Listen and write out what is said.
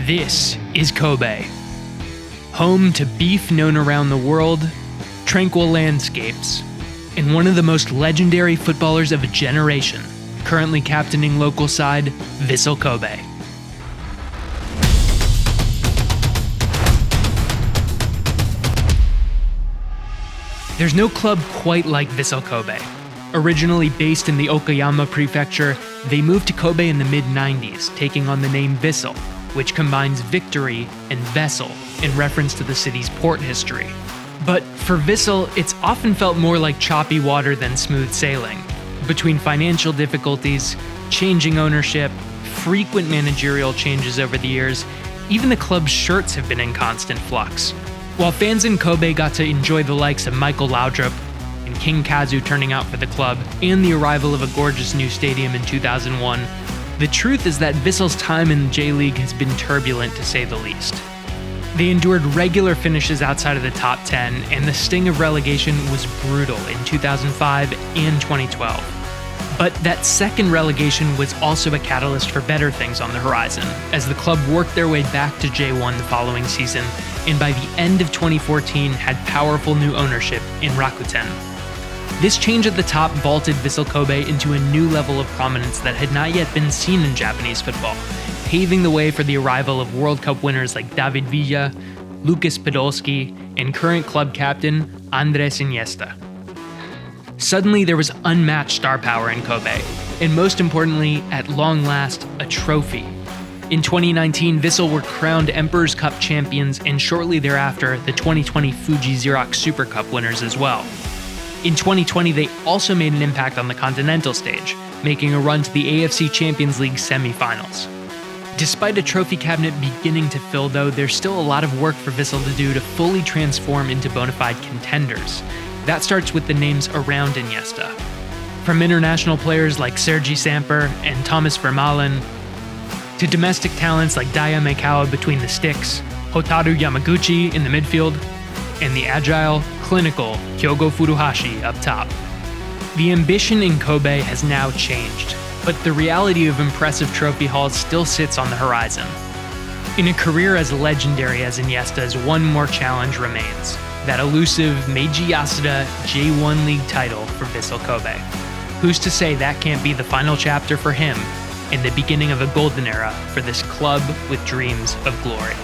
This is Kobe. Home to beef known around the world, tranquil landscapes, and one of the most legendary footballers of a generation, currently captaining local side, Vissel Kobe. There's no club quite like Vissel Kobe. Originally based in the Okayama prefecture, they moved to Kobe in the mid-90s, taking on the name Vissel, which combines victory and vessel in reference to the city's port history. But for Vissel, it's often felt more like choppy water than smooth sailing. Between financial difficulties, changing ownership, frequent managerial changes over the years, even the club's shirts have been in constant flux. While fans in Kobe got to enjoy the likes of Michael Laudrup and King Kazu turning out for the club, and the arrival of a gorgeous new stadium in 2001, the truth is that Vissel's time in the J.League has been turbulent to say the least. They endured regular finishes outside of the top 10, and the sting of relegation was brutal in 2005 and 2012. But that second relegation was also a catalyst for better things on the horizon, as the club worked their way back to J1 the following season, and by the end of 2014 had powerful new ownership in Rakuten. This change at the top vaulted Vissel Kobe into a new level of prominence that had not yet been seen in Japanese football, paving the way for the arrival of World Cup winners like David Villa, Lukas Podolski, and current club captain Andrés Iniesta. Suddenly, there was unmatched star power in Kobe, and most importantly, at long last, a trophy. In 2019, Vissel were crowned Emperor's Cup champions, and shortly thereafter, the 2020 FUJI XEROX Super Cup winners as well. In 2020, they also made an impact on the continental stage, making a run to the AFC Champions League semi-finals. Despite a trophy cabinet beginning to fill, though, there's still a lot of work for Vissel to do to fully transform into bona fide contenders. That starts with the names around Iniesta. From international players like Sergi Samper and Thomas Vermaelen, to domestic talents like Daya Maekawa between the sticks, HOTARU YAMAGUCHI in the midfield, and the agile, clinical Kyogo Furuhashi up top. The ambition in Kobe has now changed, but the reality of impressive trophy hauls still sits on the horizon. In a career as legendary as Iniesta's, one more challenge remains: that elusive Meiji Yasuda J1 League title for Vissel Kobe. Who's to say that can't be the final chapter for him and the beginning of a golden era for this club with dreams of glory?